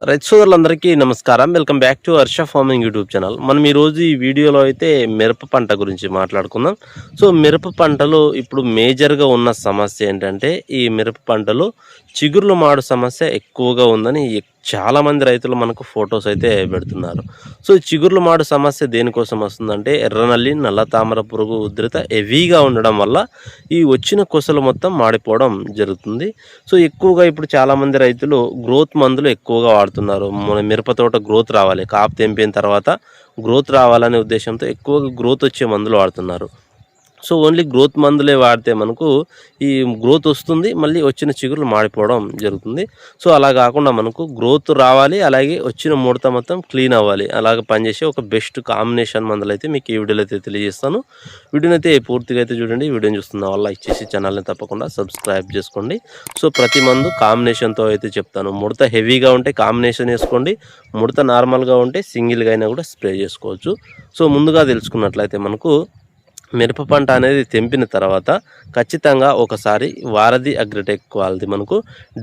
రైతు సోదరులందరికీ నమస్కారం. Welcome back to Harsha farming YouTube channel. మనం ఈరోజు ఈ వీడియోలో అయితే మిరప పంట గురించి మాట్లాడుకుందాం. సో మిరప పంటలో ఇప్పుడు మేజర్గా ఉన్న సమస్య ఏంటంటే ఈ మిరప పంటలో చిగుర్లు మాడు సమస్య ఎక్కువగా ఉందని చాలామంది రైతులు మనకు ఫొటోస్ అయితే పెడుతున్నారు. సో ఈ చిగుర్లు మాడు సమస్య దేనికోసం వస్తుందంటే ఎర్రనల్లి, నల్ల తామర పురుగు ఉధృత హెవీగా ఉండడం వల్ల ఈ వచ్చిన కొసలు మొత్తం మాడిపోవడం జరుగుతుంది. సో ఎక్కువగా ఇప్పుడు చాలామంది రైతులు గ్రోత్ మందులు ఎక్కువగా వాడుతున్నారు. మన మిరప తోట గ్రోత్ రావాలి, కాపు తెంపిన తర్వాత గ్రోత్ రావాలనే ఉద్దేశంతో ఎక్కువగా గ్రోత్ వచ్చే మందులు వాడుతున్నారు. సో ఓన్లీ గ్రోత్ మందులే వాడితే మనకు ఈ గ్రోత్ వస్తుంది, మళ్ళీ వచ్చిన చిగురులు మాడిపోవడం జరుగుతుంది. సో అలా కాకుండా మనకు గ్రోత్ రావాలి, అలాగే వచ్చిన ముడత మొత్తం క్లీన్ అవ్వాలి, అలాగే పనిచేసే ఒక బెస్ట్ కాంబినేషన్ మందులు అయితే మీకు ఈ వీడియోలో అయితే తెలియజేస్తాను. వీడియోని అయితే పూర్తిగా అయితే చూడండి. వీడియోని చూస్తున్న వల్ల లైక్ చేసి ఛానల్ని తప్పకుండా సబ్స్క్రైబ్ చేసుకోండి. సో ప్రతి మందు కాంబినేషన్తో అయితే చెప్తాను. ముడత హెవీగా ఉంటే కాంబినేషన్ వేసుకోండి, ముడత నార్మల్గా ఉంటే సింగిల్గా అయినా కూడా స్ప్రే చేసుకోవచ్చు. సో ముందుగా తెలుసుకున్నట్లయితే మనకు మిరప పంట అనేది తెంపిన తర్వాత ఖచ్చితంగా ఒకసారి వారధి అగ్రిటెక్ వాళ్ళది మనకు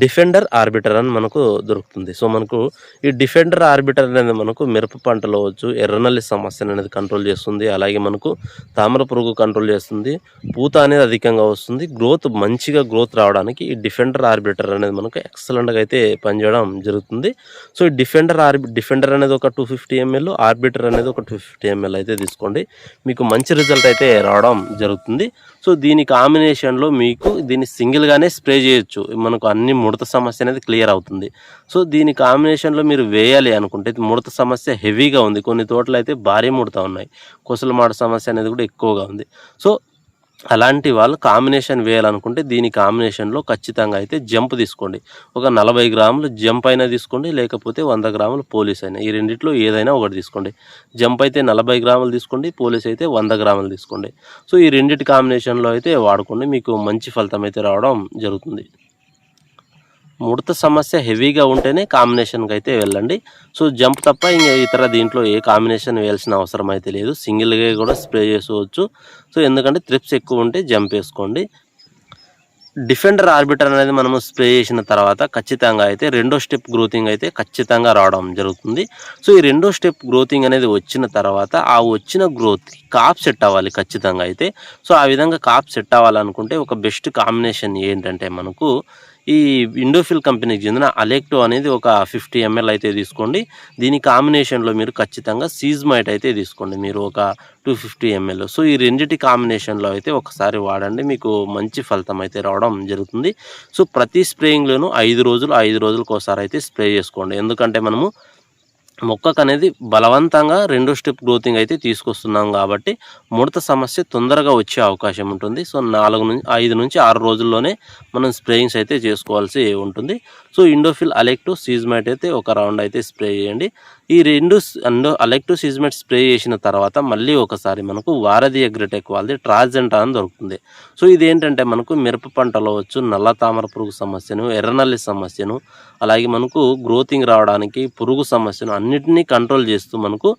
డిఫెండర్ ఆర్బిటర్ అని మనకు దొరుకుతుంది. సో మనకు ఈ డిఫెండర్ ఆర్బిటర్ అనేది మనకు మిరప పంటలో వచ్చు ఎర్రనల్లి సమస్యను అనేది కంట్రోల్ చేస్తుంది, అలాగే మనకు తామర పురుగు కంట్రోల్ చేస్తుంది, పూత అనేది అధికంగా వస్తుంది, మంచిగా గ్రోత్ రావడానికి ఈ డిఫెండర్ ఆర్బిటర్ అనేది మనకు ఎక్సలెంట్గా అయితే పనిచేయడం జరుగుతుంది. సో ఈ డిఫెండర్ అనేది ఒక 250 ml, ఆర్బిటర్ అనేది ఒక 250 ml అయితే తీసుకోండి. మీకు మంచి రిజల్ట్ అయితే రావడం జరుగుతుంది. సో దీని కాంబినేషన్లో మీకు దీన్ని సింగిల్గానే స్ప్రే చేయొచ్చు, మనకు అన్ని ముడత సమస్య అనేది క్లియర్ అవుతుంది. సో దీని కాంబినేషన్లో మీరు వేయాలి అనుకుంటే ముడత సమస్య హెవీగా ఉంది, కొన్ని తోటలు అయితే భారీ ముడత ఉన్నాయి, కొసల మాడ సమస్య అనేది కూడా ఎక్కువగా ఉంది. సో అలాంటి వాళ్ళు కాంబినేషన్ వేయాలనుకుంటే దీని కాంబినేషన్లో ఖచ్చితంగా అయితే జంప్ తీసుకోండి. ఒక 40 గ్రాములు జంప్ అయినా తీసుకోండి, లేకపోతే 100 గ్రాములు పోలీస్ అయినా, ఈ రెండిట్లో ఏదైనా ఒకటి తీసుకోండి. జంప్ అయితే 40 గ్రాములు తీసుకోండి, పోలీస్ అయితే 100 గ్రాములు తీసుకోండి. సో ఈ రెండిటి కాంబినేషన్లో అయితే వాడుకోండి, మీకు మంచి ఫలితం అయితే రావడం జరుగుతుంది. ముడత సమస్య హెవీగా ఉంటేనే కాంబినేషన్కి అయితే వెళ్ళండి. సో జంప్ తప్ప ఇంకా ఇతర దీంట్లో ఏ కాంబినేషన్ వేయాల్సిన అవసరం అయితే లేదు, సింగిల్గా కూడా స్ప్రే చేసుకోవచ్చు. సో ఎందుకంటే త్రిప్స్ ఎక్కువ ఉంటే జంప్ వేసుకోండి. డిఫెండర్ ఆర్బిటర్ అనేది మనము స్ప్రే చేసిన తర్వాత ఖచ్చితంగా అయితే రెండో స్టెప్ గ్రోతింగ్ అయితే ఖచ్చితంగా రావడం జరుగుతుంది. సో ఈ రెండో స్టెప్ గ్రోతింగ్ అనేది వచ్చిన తర్వాత ఆ వచ్చిన గ్రోత్కి కాప్ సెట్ అవ్వాలి ఖచ్చితంగా అయితే. సో ఆ విధంగా కాప్ సెట్ అవ్వాలనుకుంటే ఒక బెస్ట్ కాంబినేషన్ ఏంటంటే మనకు ఈ ఇండోఫిల్ కంపెనీకి చెందిన అలెక్టో అనేది ఒక 50 ml అయితే తీసుకోండి. దీని కాంబినేషన్లో మీరు ఖచ్చితంగా సీజ్మైట్ అయితే తీసుకోండి, మీరు ఒక 250 ml. సో ఈ రెండిటి కాంబినేషన్లో అయితే ఒకసారి వాడండి, మీకు మంచి ఫలితం అయితే రావడం జరుగుతుంది. సో ప్రతి స్ప్రేయింగ్లోనూ 5 రోజులకు ఒకసారి అయితే స్ప్రే చేసుకోండి, ఎందుకంటే మనము మొక్కకు అనేది బలవంతంగా రెండో స్టెప్ గ్రోతింగ్ అయితే తీసుకొస్తున్నాం కాబట్టి ముడత సమస్య తొందరగా వచ్చే అవకాశం ఉంటుంది. సో 5 నుంచి 6 రోజుల్లోనే మనం స్ప్రేయింగ్స్ అయితే చేసుకోవాల్సి ఉంటుంది. సో ఇండోఫిల్ అలెక్టో సీజ్మైట్ అయితే ఒక రౌండ్ అయితే స్ప్రే చేయండి. ఈ అలెక్టో సీజ్మైట్ స్ప్రే చేసిన తర్వాత మళ్ళీ ఒకసారి మనకు వారధి అగ్రిటెక్ వాళ్ళది ట్రాజెంటా అని దొరుకుతుంది. సో ఇదేంటంటే మనకు మిరప పంటలో వచ్చు నల్ల తామర పురుగు సమస్యను, ఎర్రనల్లి సమస్యను, అలాగే మనకు గ్రోతింగ్ రావడానికి పురుగు సమస్యను అన్నిటినీ కంట్రోల్ చేస్తూ మనకు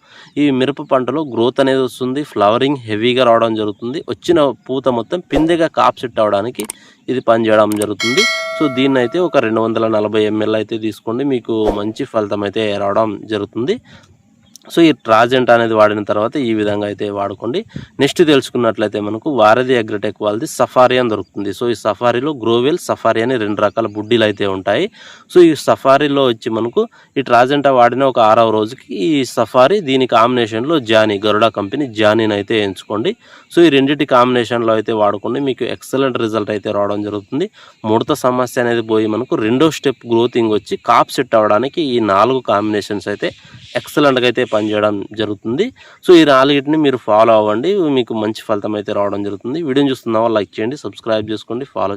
ఈ మిరప పంటలో గ్రోత్ అనేది వస్తుంది, ఫ్లవరింగ్ హెవీగా రావడం జరుగుతుంది, వచ్చిన పూత మొత్తం పిందెగా కాప్ సెట్ అవడానికి ఇది పనిచేయడం జరుగుతుంది. సో దీన్ని అయితే ఒక 240 ml అయితే తీసుకోండి, మీకు మంచి ఫలితం అయితే రావడం జరుగుతుంది. సో ఈ ట్రాజెంట్ అనేది వాడిన తర్వాత ఈ విధంగా అయితే వాడుకోండి. నెక్స్ట్ తెలుసుకున్నట్లయితే మనకు వారధి అగ్రిటెక్ వాళ్ళది సఫారీ అని దొరుకుతుంది. సో ఈ సఫారీలో గ్రోవెల్, సఫారీ అని 2 రకాల బుడ్డీలు అయితే ఉంటాయి. సో ఈ సఫారీలో వచ్చి మనకు ఈ ట్రాజెంటా వాడిన ఒక 6వ రోజుకి ఈ సఫారీ, దీని కాంబినేషన్లో జానీ, గరుడా కంపెనీ జానీని అయితే ఎంచుకోండి. సో ఈ రెండింటి కాంబినేషన్లో అయితే వాడుకోండి, మీకు ఎక్సలెంట్ రిజల్ట్ అయితే రావడం జరుగుతుంది. ముడత సమస్య అనేది పోయి మనకు రెండో స్టెప్ గ్రోతింగ్ వచ్చి కాప్ సెట్ అవ్వడానికి ఈ 4 కాంబినేషన్స్ అయితే ఎక్సలెంట్గా అయితే పనిచేయడం జరుగుతుంది. సో ఈ 4టిని మీరు ఫాలో అవ్వండి, మీకు మంచి ఫలితం అయితే రావడం జరుగుతుంది. వీడియోని చూస్తున్నావా లైక్ చేయండి, సబ్స్క్రైబ్ చేసుకోండి, ఫాలో